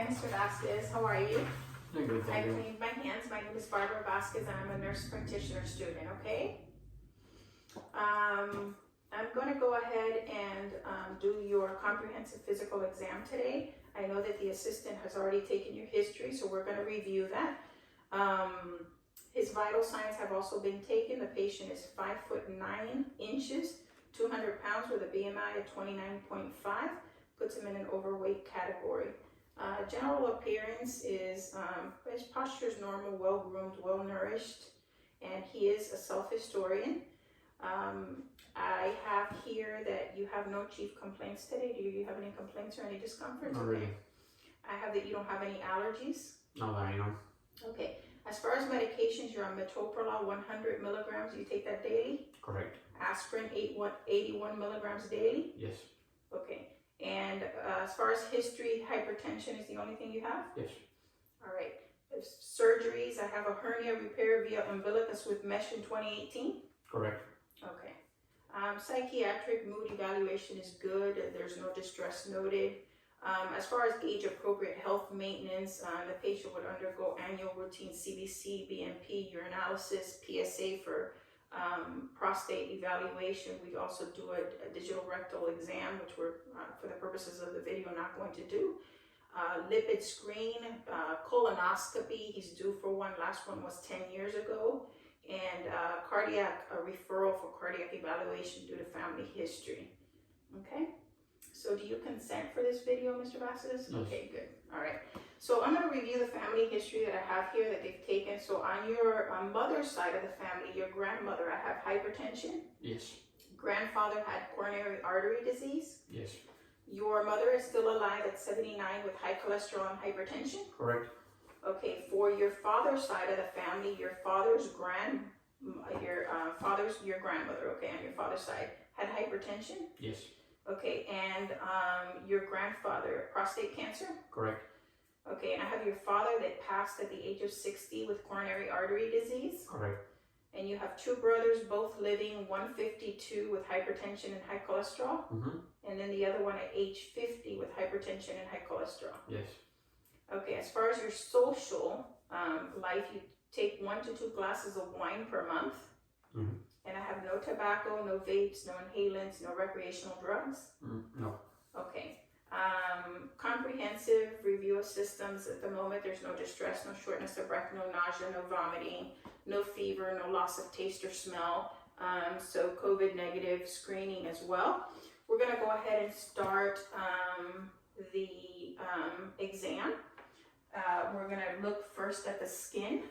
Hi, Mr. Vasquez. How are you? I'm good, I thank you. cleaned my hands. My name is Barbara Vasquez, and I'm a nurse practitioner student, okay? I'm going to go ahead and do your comprehensive physical exam today. I know that the assistant has already taken your history, so we're going to review that. His vital signs have also been taken. The patient is 5'9", 200 pounds with a BMI of 29.5, puts him in an overweight category. General appearance is, his posture is normal, well-groomed, well-nourished, and he is a self-historian. I have here that you have no chief complaints today. Do you have any complaints or any discomforts? Not really. I have that you don't have any allergies. Not that I know. Okay. As far as medications, you're on metoprolol 100 milligrams. You take that daily? Correct. Aspirin 81 milligrams daily? Yes. Okay. And as far as history, hypertension is the only thing you have? Yes. All right. Surgeries, I have a hernia repair via umbilicus with mesh in 2018? Correct. Okay. Psychiatric mood evaluation is good. There's no distress noted. As far as age-appropriate health maintenance, the patient would undergo annual routine CBC, BNP, urinalysis, PSA for prostate evaluation. We also do a digital rectal exam, which we're, for the purposes of the video, not going to do. Lipid screen, colonoscopy, he's due for one. Last one was 10 years ago. And cardiac referral for cardiac evaluation due to family history. Okay? So do you consent for this video, Mr. Vasquez? Yes. Okay, good. All right. So I'm going to review the family history that I have here that they've taken. So on your mother's side of the family, your grandmother, I have hypertension. Yes. Grandfather had coronary artery disease. Yes. Your mother is still alive at 79 with high cholesterol and hypertension. Correct. Okay, for your father's side of the family, your father's your grandmother, okay, on your father's side, had hypertension. Yes. Okay, and your grandfather, prostate cancer. Correct. Okay, and I have your father that passed at the age of 60 with coronary artery disease. Correct. And you have two brothers, both living, one 52 with hypertension and high cholesterol. Mm-hmm. And then the other one at age 50 with hypertension and high cholesterol. Yes. Okay, as far as your social life, you take 1 to 2 glasses of wine per month. Mm-hmm. And I have no tobacco, no vapes, no inhalants, no recreational drugs. No. Okay. Comprehensive review of systems. At the moment, there's no distress, no shortness of breath, no nausea, no vomiting, no fever, no loss of taste or smell. So COVID negative screening as well. We're going to go ahead and start the exam. We're going to look first at the skin.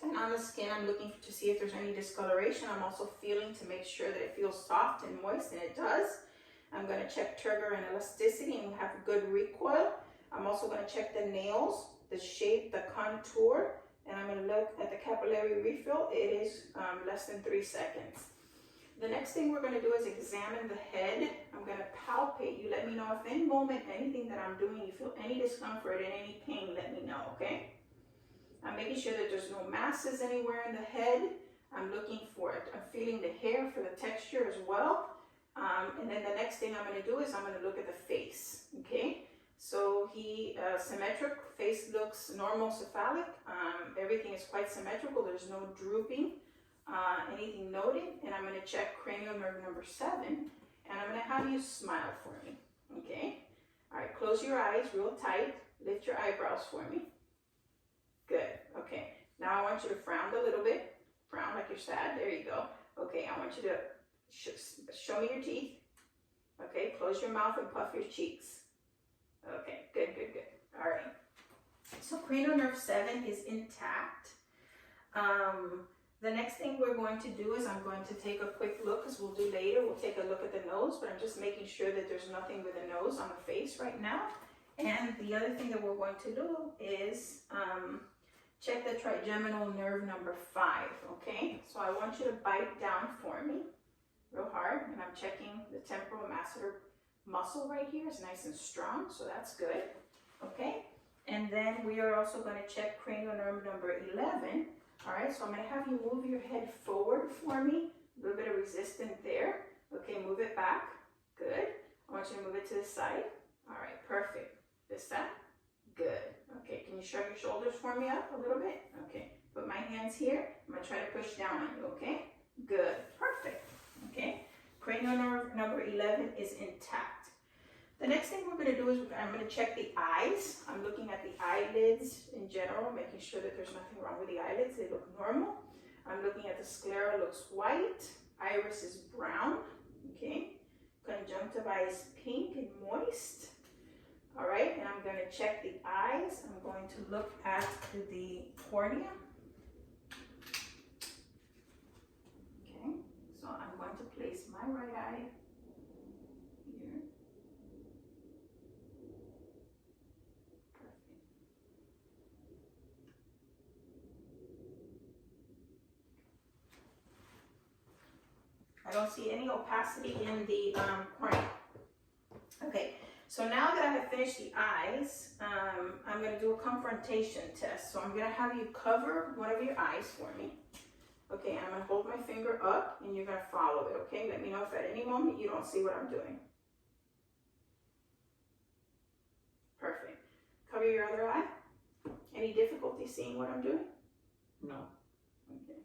And on the skin, I'm looking to see if there's any discoloration. I'm also feeling to make sure that it feels soft and moist, and it does. I'm going to check trigger and elasticity, and we have good recoil. I'm also going to check the nails, the shape, the contour, and I'm going to look at the capillary refill. It is less than 3 seconds. The next thing we're going to do is examine the head. I'm going to palpate. You let me know if any moment, anything that I'm doing, you feel any discomfort and any pain, let me know, okay? I'm making sure that there's no masses anywhere in the head. I'm looking for it. I'm feeling the hair for the texture as well. And then the next thing I'm going to do is I'm going to look at the face, okay? So symmetric, face looks normal cephalic. Everything is quite symmetrical. There's no drooping, anything noted. And I'm going to check cranial nerve number 7. And I'm going to have you smile for me, okay? All right, close your eyes real tight. Lift your eyebrows for me. Good. Okay. Now I want you to frown a little bit. Frown like you're sad. There you go. Okay. I want you to show me your teeth. Okay. Close your mouth and puff your cheeks. Okay. Good, good, good. All right. So cranial nerve 7 is intact. The next thing we're going to do is I'm going to take a quick look, as we'll do later. We'll take a look at the nose, but I'm just making sure that there's nothing with the nose on the face right now. And the other thing that we're going to do is check the trigeminal nerve number 5, okay? So I want you to bite down for me real hard, and I'm checking the temporal masseter muscle right here. It's nice and strong, so that's good, okay? And then we are also going to check cranial nerve number 11, all right? So I'm going to have you move your head forward for me, a little bit of resistance there. Okay, move it back, good. I want you to move it to the side. All right, perfect. This side, Good. Okay, can you shrug your shoulders for me up a little bit? Okay, put my hands here. I'm gonna try to push down on you, okay? Good, perfect, okay? Cranial nerve number 11 is intact. The next thing we're gonna do is I'm gonna check the eyes. I'm looking at the eyelids in general, making sure that there's nothing wrong with the eyelids. They look normal. I'm looking at the sclera, looks white. Iris is brown, okay? Conjunctiva is pink and moist. All right, and I'm going to check the eyes. I'm going to look at the cornea. Okay, so I'm going to place my right eye here. Perfect. I don't see any opacity in the cornea. Okay. So now that I have finished the eyes, I'm going to do a confrontation test. So I'm going to have you cover one of your eyes for me. Okay, I'm going to hold my finger up and you're going to follow it, okay? Let me know if at any moment you don't see what I'm doing. Perfect. Cover your other eye. Any difficulty seeing what I'm doing? No. Okay.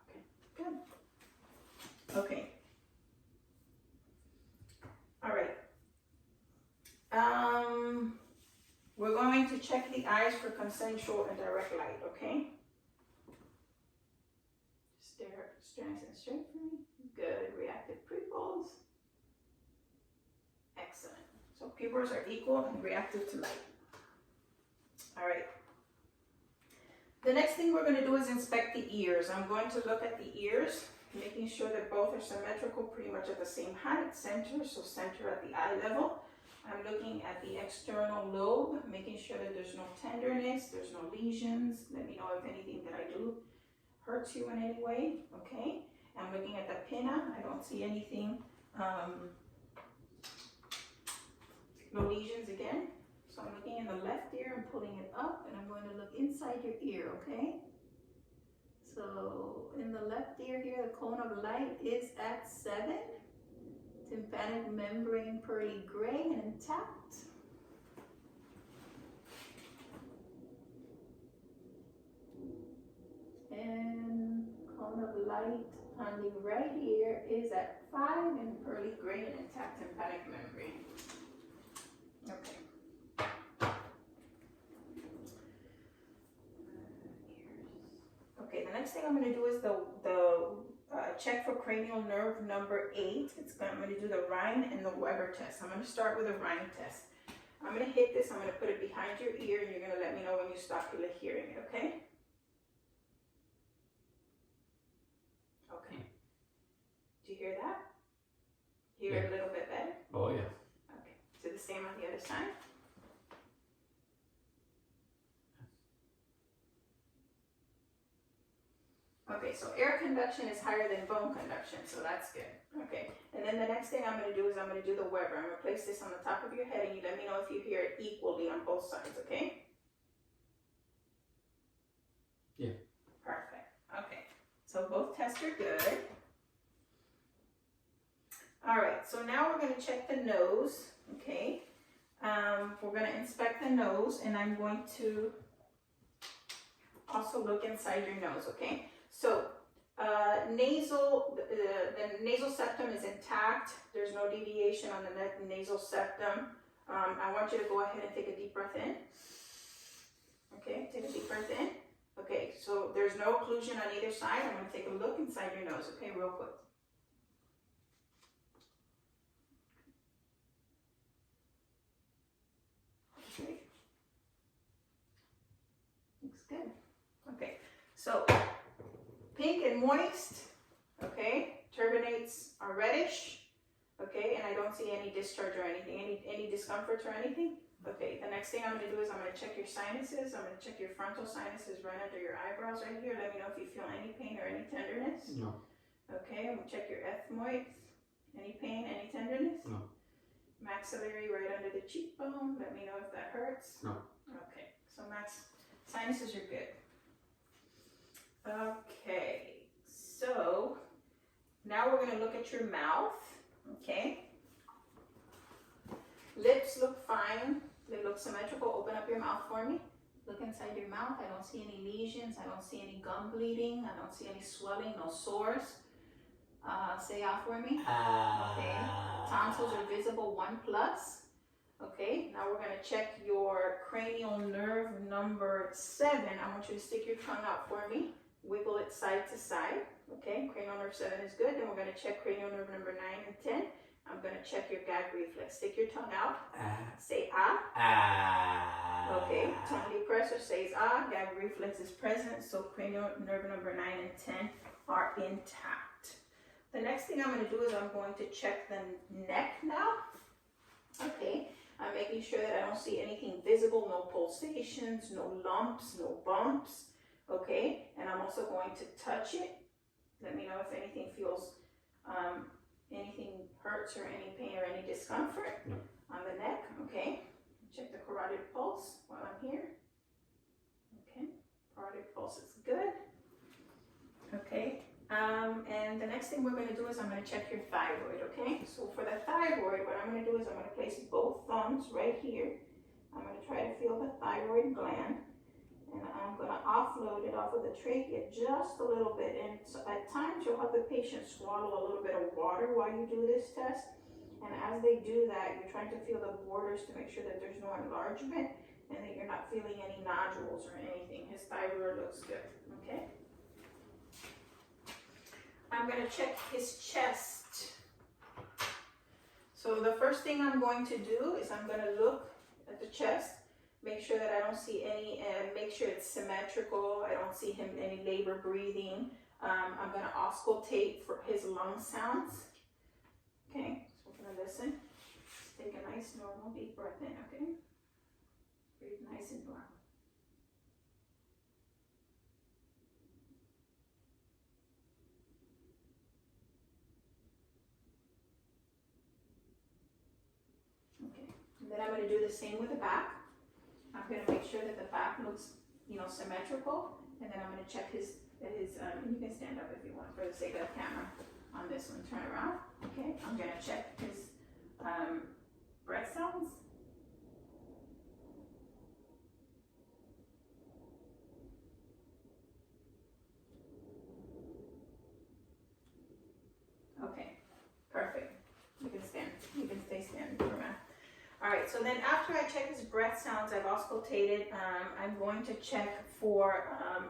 Okay, good. Okay. All right. We're going to check the eyes for consensual and direct light, okay? Stare nice and straight for me. Good. Reactive pupils. Excellent. So pupils are equal and reactive to light. All right. The next thing we're going to do is inspect the ears. I'm going to look at the ears, making sure that both are symmetrical, pretty much at the same height, center, so center at the eye level. I'm looking at the external lobe, making sure that there's no tenderness, there's no lesions. Let me know if anything that I do hurts you in any way, okay? I'm looking at the pinna. I don't see anything, no lesions again. So I'm looking in the left ear and pulling it up, and I'm going to look inside your ear, okay? So in the left ear here, the cone of light is at 7. Tympanic membrane pearly gray and intact. And cone of light on the right ear is at 5 and pearly gray and intact tympanic membrane. Okay. Okay, the next thing I'm going to do is the check for cranial nerve number 8. I'm going to do the Rhine and the Weber test. I'm going to start with the Rhine test. I'm going to hit this. I'm going to put it behind your ear, and you're going to let me know when you stop hearing it, okay? Okay. Do you hear that? Hear it a little bit better? Oh, yeah. Okay. Do the same on the other side. Okay, so air conduction is higher than bone conduction, so that's good. Okay, and then the next thing I'm going to do is I'm going to do the Weber. I'm going to place this on the top of your head, and you let me know if you hear it equally on both sides, okay? Yeah. Perfect. Okay, so both tests are good. All right, so now we're going to check the nose, okay? We're going to inspect the nose, and I'm going to also look inside your nose, okay? So, the nasal septum is intact. There's no deviation on the nasal septum. I want you to go ahead and take a deep breath in. Okay, take a deep breath in. Okay, so there's no occlusion on either side. I'm going to take a look inside your nose, okay, real quick. Okay. Looks good. Okay, so pink and moist, okay, turbinates are reddish, okay, and I don't see any discharge or anything, any discomfort or anything. Okay, the next thing I'm going to do is I'm going to check your sinuses. I'm going to check your frontal sinuses right under your eyebrows right here. Let me know if you feel any pain or any tenderness. No. Okay, I'm going to check your ethmoids. Any pain, any tenderness? No. Maxillary right under the cheekbone. Let me know if that hurts. No. Okay, so sinuses are good. Okay, so now we're going to look at your mouth, okay? Lips look fine. They look symmetrical. Open up your mouth for me. Look inside your mouth. I don't see any lesions. I don't see any gum bleeding. I don't see any swelling, no sores. Say out for me. Okay. Tonsils are visible 1+. Okay. Now we're going to check your cranial nerve number 7. I want you to stick your tongue out for me. Wiggle it side to side. Okay. Cranial nerve 7 is good. Then we're going to check cranial nerve number 9 and 10. I'm going to check your gag reflex. Stick your tongue out. Say ah. Okay. Tongue depressor says ah. Gag reflex is present. So cranial nerve number 9 and 10 are intact. The next thing I'm going to do is I'm going to check the neck now. Okay. I'm making sure that I don't see anything visible. No pulsations, no lumps, no bumps. Okay. And I'm also going to touch it. Let me know if anything feels anything hurts or any pain or any discomfort on the neck. Okay. Check the carotid pulse while I'm here. Okay. Carotid pulse is good. Okay. And the next thing we're going to do is I'm going to check your thyroid. Okay. So for the thyroid, what I'm going to do is I'm going to place both thumbs right here. I'm going to try to feel the thyroid gland. And I'm going to offload it off of the trachea just a little bit. And so at times you'll have the patient swallow a little bit of water while you do this test. And as they do that, you're trying to feel the borders to make sure that there's no enlargement and that you're not feeling any nodules or anything. His thyroid looks good. Okay. I'm going to check his chest. So the first thing I'm going to do is I'm going to look at the chest. Make sure that I don't see any, make sure it's symmetrical. I don't see him any labor breathing. I'm going to auscultate for his lung sounds. Okay, so we're going to listen. Just take a nice normal deep breath in, okay? Breathe nice and normal. Okay, and then I'm going to do the same with the back. I'm going to make sure that the back looks, symmetrical, and then I'm going to check his, you can stand up if you want for the sake of the camera on this one. Turn around. Okay, I'm going to check his breath sounds. Okay, perfect. You can stand. You can stay standing for a minute. All right, so then after I check his breath sounds, I've auscultated, I'm going to check for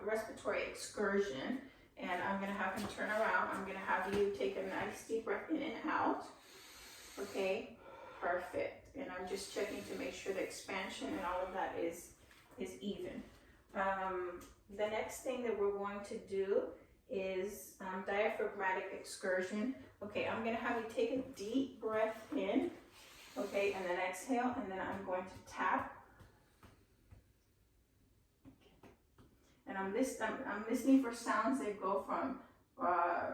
respiratory excursion, and I'm going to have him turn around. I'm going to have you take a nice deep breath in and out. Okay, perfect. And I'm just checking to make sure the expansion and all of that is even. The next thing that we're going to do is diaphragmatic excursion. Okay, I'm going to have you take a deep breath in. Okay, and then exhale, and then I'm going to tap. And I'm listening for sounds that go from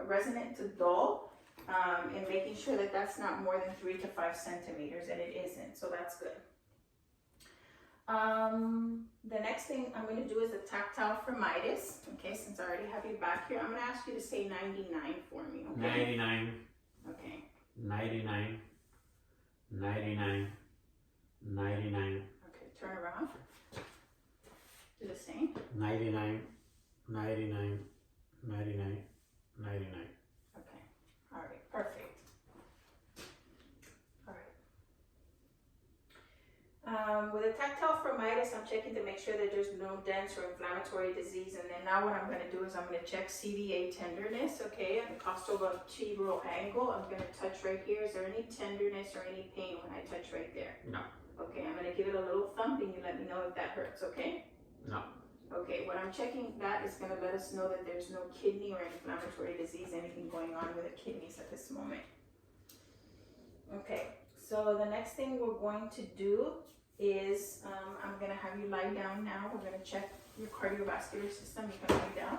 resonant to dull, and making sure that that's not more than 3 to 5 centimeters, and it isn't, so that's good. The next thing I'm going to do is the tactile fremitus. Okay, since I already have you back here, I'm going to ask you to say 99 for me. Okay? 99. Okay. 99. 99. 99. Okay, turn around. Do the same. 99. 99. 99. 99. Okay. All right. Perfect. All right. With a tactile fremitus, I'm checking to make sure that there's no dense or inflammatory disease. And then now what I'm going to do is I'm going to check CVA tenderness, okay, at the costovertebral angle. I'm going to touch right here. Is there any tenderness or any pain when I touch right there? No. Okay, I'm going to give it a little thump and you let me know if that hurts, okay? No. Okay, when I'm checking that, is going to let us know that there's no kidney or inflammatory disease, anything going on with the kidneys at this moment. Okay, so the next thing we're going to do is I'm going to have you lie down now. We're going to check your cardiovascular system. You can lie down.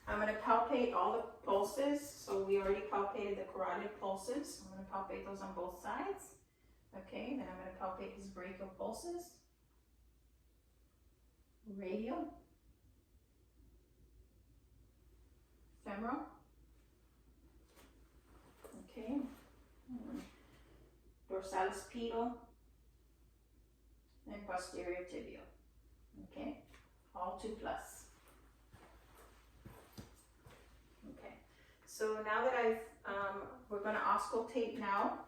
I'm going to palpate all the pulses. So we already palpated the carotid pulses. I'm going to palpate those on both sides. Okay, then I'm going to palpate his brachial pulses. Radial. Femoral. Okay. dorsalis pedal, and posterior tibial. Okay, all 2+. Okay, so now that we're going to auscultate now.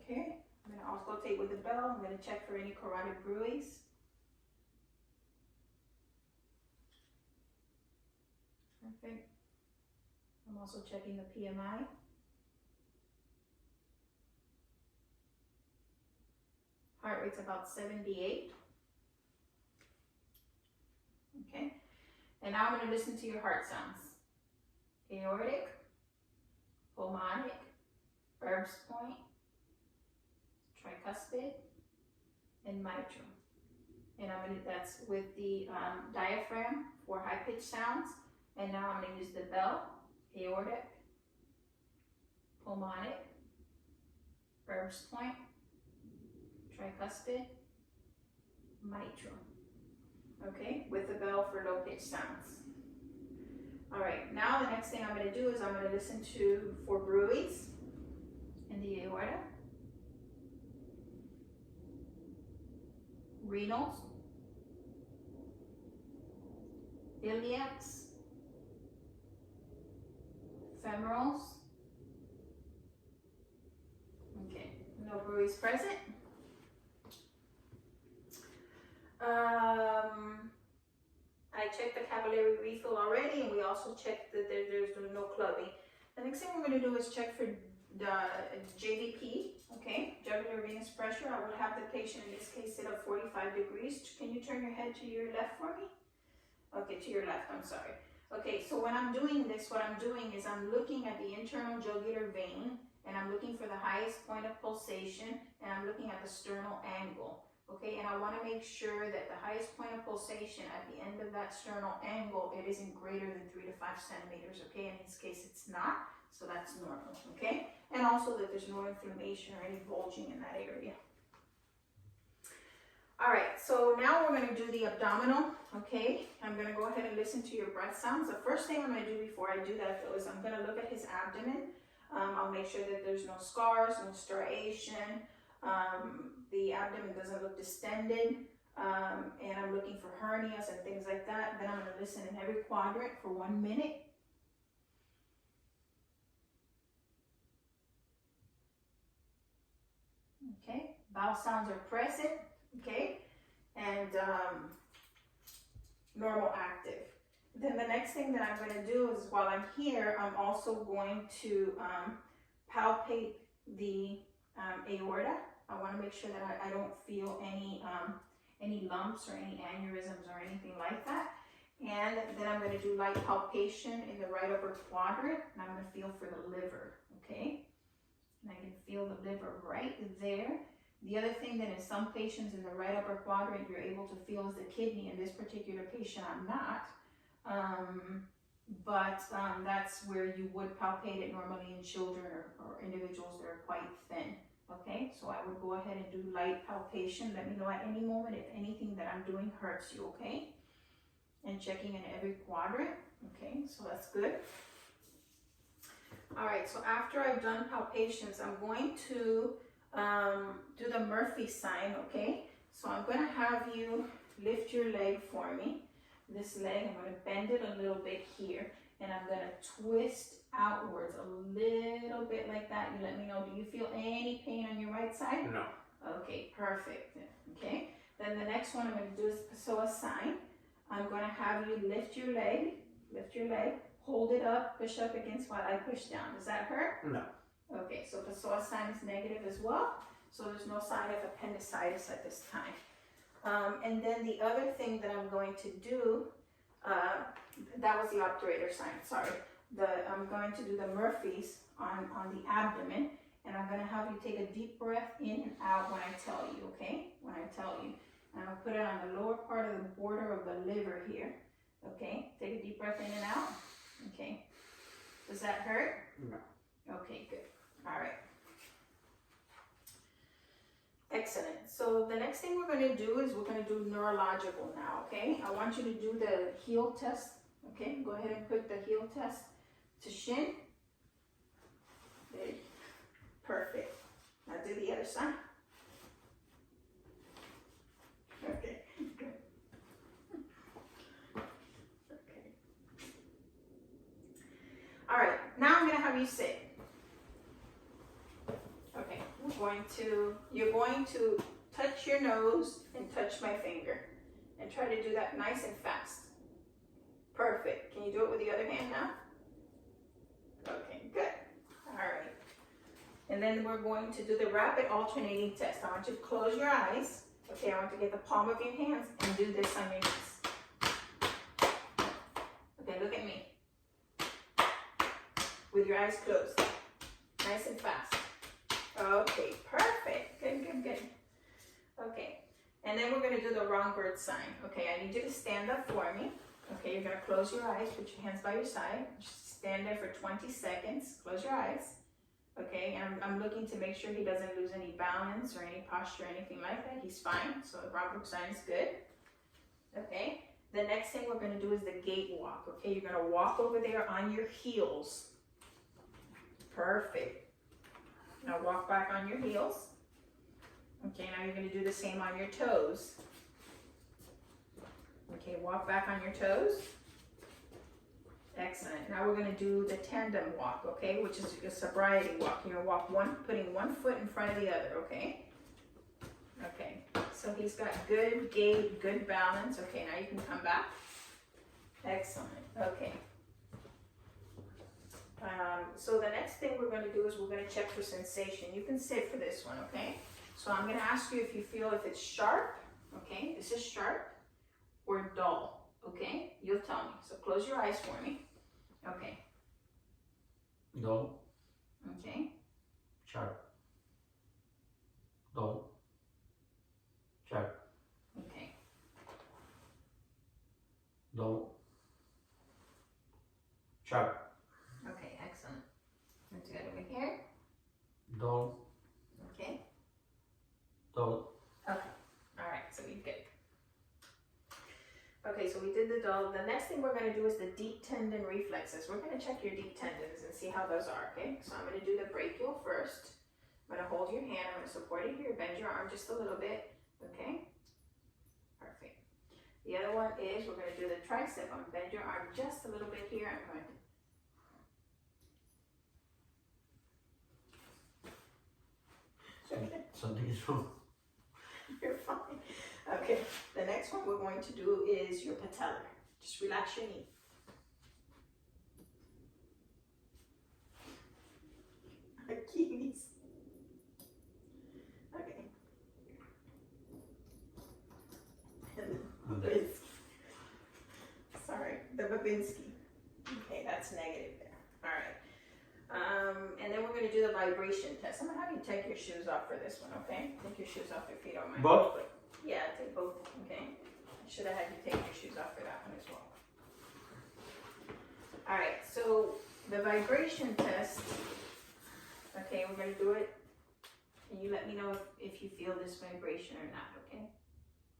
Okay, I'm going to auscultate with the bell. I'm going to check for any carotid bruits. Perfect. I'm also checking the PMI. Heart rate's about 78. Okay, and now I'm going to listen to your heart sounds. Aortic, pulmonic, Erb's point, tricuspid, and mitral. And that's with the diaphragm for high-pitched sounds. And now I'm going to use the bell, aortic, pulmonic, Erb's point, tricuspid, mitral. Okay, with the bell for low-pitched sounds. All right, now the next thing I'm going to do is I'm going to listen for bruits in the aorta, renals, iliacs, femorals. Okay, no bruits present. I checked the capillary refill already, and we also checked that there's no clubbing. The next thing we're going to do is check for the JVP, okay, jugular venous pressure. I would have the patient in this case sit up 45 degrees. Can you turn your head to your left for me? Okay, to your left, I'm sorry. Okay, so when I'm doing this, what I'm doing is I'm looking at the internal jugular vein, and I'm looking for the highest point of pulsation, and I'm looking at the sternal angle. Okay, and I want to make sure that the highest point of pulsation at the end of that sternal angle, it isn't greater than 3 to 5 centimeters. Okay, in this case it's not, so that's normal. Okay, and also that there's no inflammation or any bulging in that area. All right, so now we're going to do the abdominal. Okay, I'm going to go ahead and listen to your breath sounds. The first thing I'm going to do before I do that though is I'm going to look at his abdomen. I'll make sure that there's no scars, no striation. The abdomen doesn't look distended, and I'm looking for hernias and things like that. Then I'm going to listen in every quadrant for 1 minute. Okay, bowel sounds are present, okay, and normal active. Then the next thing that I'm going to do is while I'm here, I'm also going to palpate the aorta. I want to make sure that I don't feel any lumps or any aneurysms or anything like that. And then I'm going to do light palpation in the right upper quadrant, and I'm going to feel for the liver, okay? And I can feel the liver right there. The other thing that in some patients in the right upper quadrant you're able to feel is the kidney. In this particular patient, I'm not. But that's where you would palpate it normally in children or individuals that are quite thin. Okay, so I would go ahead and do light palpation. Let me know at any moment if anything that I'm doing hurts you, okay? And checking in every quadrant, okay, so that's good. All right, so after I've done palpations, I'm going to do the Murphy sign, okay? So I'm going to have you lift your leg for me. This leg, I'm going to bend it a little bit here, and I'm going to twist outwards a little bit like that. You let me know, do you feel any pain on your right side? No. Okay, perfect. Okay, then the next one I'm going to do is Pessoa sign. I'm going to have you lift your leg, hold it up, push up against while I push down. Does that hurt? No. Okay, so Pessoa sign is negative as well, so there's no sign of appendicitis at this time. And then the other thing that I'm going to do, that was the obturator sign, sorry. I'm going to do the Murphys on the abdomen, and I'm going to have you take a deep breath in and out when I tell you, okay? When I tell you. And I'm going to put it on the lower part of the border of the liver here, okay? Take a deep breath in and out, okay? Does that hurt? No. Okay, good. All right. Excellent. So the next thing we're going to do is we're going to do neurological now, okay? I want you to do the heel test, okay? Go ahead and put the heel test to shin. There. Perfect. Now do the other side. Okay, good. Okay. All right, now I'm gonna have you sit. Okay, you're going to touch your nose and touch my finger. And try to do that nice and fast. Perfect. Can you do it with the other hand now? Okay, good. All right. And then we're going to do the rapid alternating test. I want you to close your eyes. Okay, I want you to get the palm of your hands and do this on your knees. Okay, look at me. With your eyes closed. Nice and fast. Okay, perfect. Good, good, good. Okay. And then we're going to do the wrong bird sign. Okay, I need you to stand up for me. Okay, you're going to close your eyes, put your hands by your side. Just stand there for 20 seconds. Close your eyes. Okay, and I'm looking to make sure he doesn't lose any balance or any posture or anything like that. He's fine, so the wrong bird sign is good. Okay, the next thing we're going to do is the gate walk. Okay, you're going to walk over there on your heels. Perfect. Now walk back on your heels. Okay, now you're going to do the same on your toes. Okay, walk back on your toes. Excellent. Now we're going to do the tandem walk, okay, which is a sobriety walk. You're going to walk putting one foot in front of the other, okay? Okay, so he's got good gait, good balance. Okay, now you can come back. Excellent. Okay. So the next thing we're going to do is we're going to check for sensation. You can sit for this one, okay? So I'm going to ask you if you feel if it's sharp, okay? This is sharp or dull, okay? You'll tell me. So close your eyes for me. Okay. Dull. Okay. Sharp. Dull. Sharp. Okay. Dull. Sharp. Okay, excellent. Let's get over here. Dull. Okay. Dull. Okay. All right, so we good. Okay, so we did the dull. The next thing we're going to do is the deep tendon reflexes. We're going to check your deep tendons and see how those are, okay? So I'm going to do the brachial first. I'm going to hold your hand. I'm going to support it here. Bend your arm just a little bit, okay? Perfect. The other one is we're going to do the tricep. I'm going to bend your arm just a little bit here. I'm going to Something is wrong. You're fine. Okay, the next one we're going to do is your patellar. Just relax your knee. Achilles. Okay. And the sorry, the Babinski. Okay, that's negative there. All right. And then we're going to do the vibration test. I'm going to have you take your shoes off for this one, okay? Take your shoes off if you don't mind. Both? Yeah, take both, okay? I should have had you take your shoes off for that one as well. Alright, so the vibration test, okay, we're going to do it. Can you let me know if you feel this vibration or not, okay?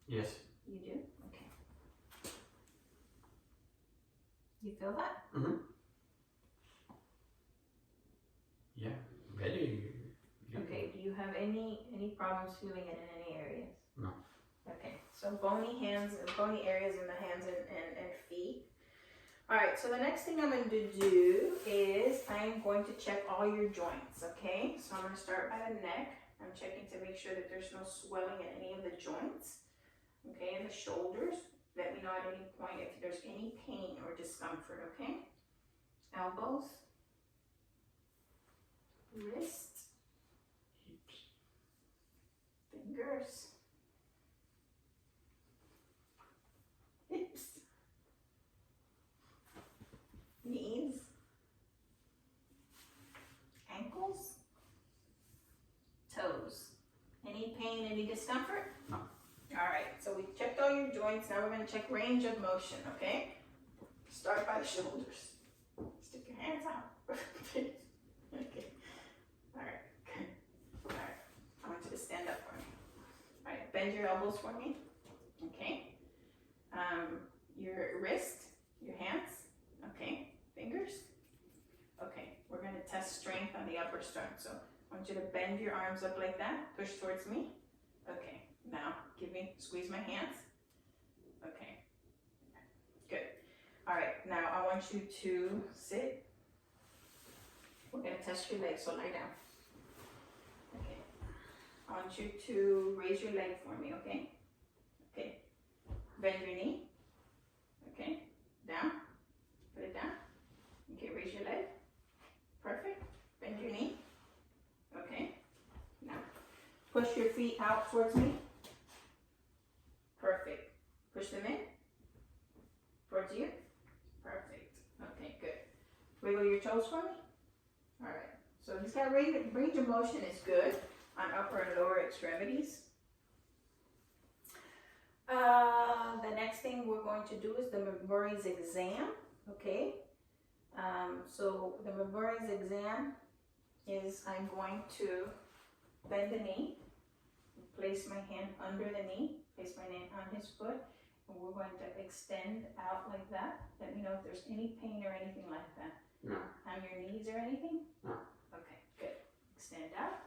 Yes. You do? Okay. You feel that? Mm-hmm. Yeah, very. Okay, do you have any problems feeling it in any areas? No. Okay, so bony areas in the hands and feet. All right, so the next thing I'm going to do is I'm going to check all your joints, okay? So I'm going to start by the neck. I'm checking to make sure that there's no swelling in any of the joints, okay? And the shoulders. Let me know at any point if there's any pain or discomfort, okay? Elbows. Wrists. Fingers. Hips. Knees. Ankles. Toes. Any pain, any discomfort? No. Alright, so we checked all your joints. Now we're going to check range of motion, okay? Start by the shoulders. Stick your hands out. Okay. Alright, good. Alright, I want you to stand up for me. Alright, bend your elbows for me. Okay. Your wrist, your hands. Okay. Fingers. Okay, we're going to test strength on the upper sternum. So I want you to bend your arms up like that. Push towards me. Okay. Now, squeeze my hands. Okay. Good. All right. Now, I want you to sit. We're going to test your legs, so lie down. Okay. I want you to raise your leg for me, okay? Okay. Bend your knee. Okay. Down. Put it down. Okay, raise your leg. Perfect. Bend your knee. Okay. Now, push your feet out towards me. Perfect. Push them in. Towards you. Perfect. Okay, good. Wiggle your toes for me. All right. So this got range of motion is good on upper and lower extremities. The next thing we're going to do is the McMurray's exam. Okay. So the McMurray's exam is I'm going to bend the knee, place my hand under the knee, place my hand on his foot, and we're going to extend out like that. Let me know if there's any pain or anything like that. No. On your knees or anything? No. Okay, good. Extend out.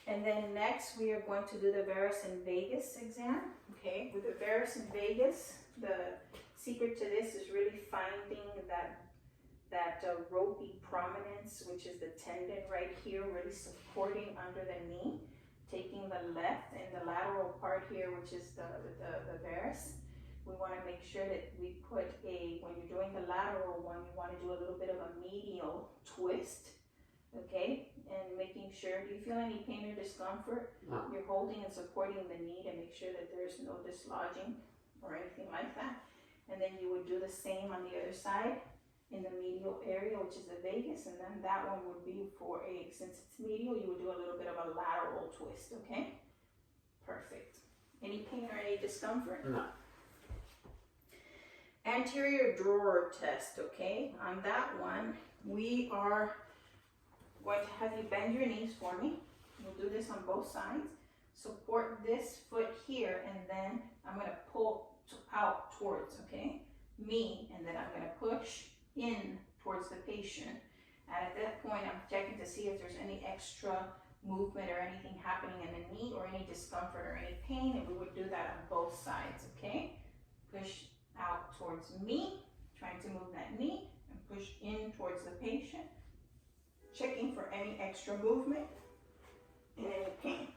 And then next we are going to do the varus and vagus exam. Okay, with the varus and vagus, the secret to this is really finding that ropey prominence, which is the tendon right here, really supporting under the knee. Taking the left and the lateral part here, which is the varus. We want to make sure that we put when you're doing the lateral one, you want to do a little bit of a medial twist, okay? And making sure, do you feel any pain or discomfort? No. You're holding and supporting the knee to make sure that there's no dislodging or anything like that. And then you would do the same on the other side in the medial area, which is the vagus, and then that one would be since it's medial, you would do a little bit of a lateral twist, okay? Perfect. Any pain or any discomfort? No. Anterior drawer test, okay? On that one, we are going to have you bend your knees for me. We'll do this on both sides. Support this foot here, and then I'm going to pull out towards, okay? Me, and then I'm going to push in towards the patient. And at that point, I'm checking to see if there's any extra movement or anything happening in the knee or any discomfort or any pain, and we would do that on both sides, okay? Push out towards me, trying to move that knee, and push in towards the patient, checking for any extra movement and any pain.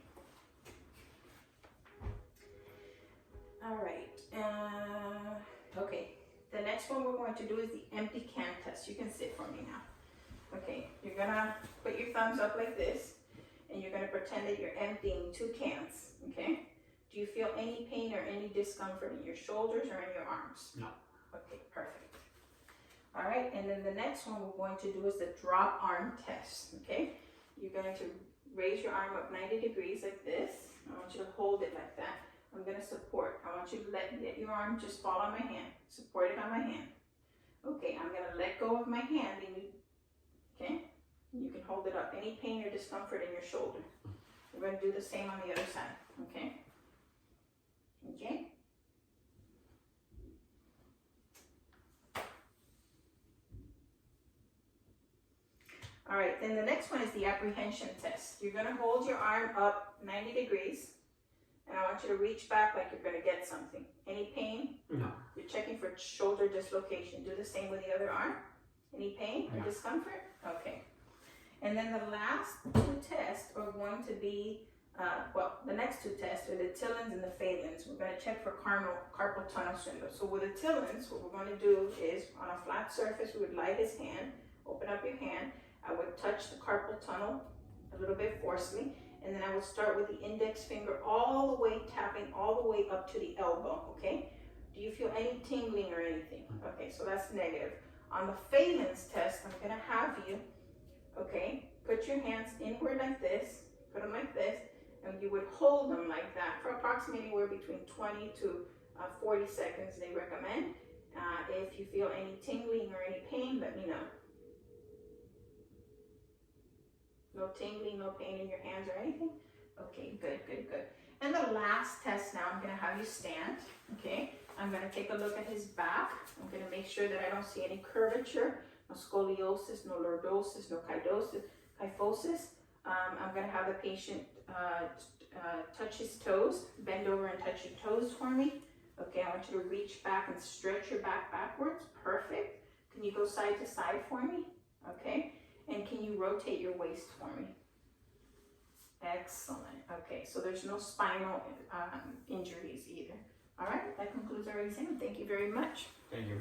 All right, okay. The next one we're going to do is the empty can test. You can sit for me now. Okay, you're gonna put your thumbs up like this, and you're gonna pretend that you're emptying 2 cans, okay? Do you feel any pain or any discomfort in your shoulders or in your arms? No. Okay, perfect. All right, and then the next one we're going to do is the drop arm test, okay? You're going to raise your arm up 90 degrees like this. I want you to hold it like that. I'm going to support. I want you to let your arm just fall on my hand. Support it on my hand. Okay, I'm going to let go of my hand, and okay? You can hold it up. Any pain or discomfort in your shoulder. We're going to do the same on the other side, okay? Okay? All right, then the next one is the apprehension test. You're gonna hold your arm up 90 degrees, and I want you to reach back like you're gonna get something. Any pain? No. You're checking for shoulder dislocation. Do the same with the other arm. Any pain or No. discomfort? Okay. And then the last 2 tests are going to be, the next 2 tests are the Tillins and the Phalens. We're gonna check for carpal tunnel syndrome. So with the Tillins, what we're gonna do is, on a flat surface, we would light his hand, open up your hand, I would touch the carpal tunnel a little bit forcefully, and then I would start with the index finger all the way, tapping all the way up to the elbow, okay? Do you feel any tingling or anything? Okay, so that's negative. On the Phalen's test, I'm gonna have you, okay, put your hands inward like this, put them like this, and you would hold them like that for approximately anywhere between 20 to 40 seconds, they recommend. If you feel any tingling or any pain, let me know. No tingling, no pain in your hands or anything? Okay, good, good, good. And the last test now, I'm gonna have you stand, okay? I'm gonna take a look at his back. I'm gonna make sure that I don't see any curvature no scoliosis, no lordosis, no kyphosis. I'm going to have the patient touch his toes, bend over and touch your toes for me. Okay, I want you to reach back and stretch your back backwards. Perfect. Can you go side to side for me? Okay, and can you rotate your waist for me? Excellent. Okay, so there's no spinal injuries either. All right, that concludes our exam. Thank you very much. Thank you.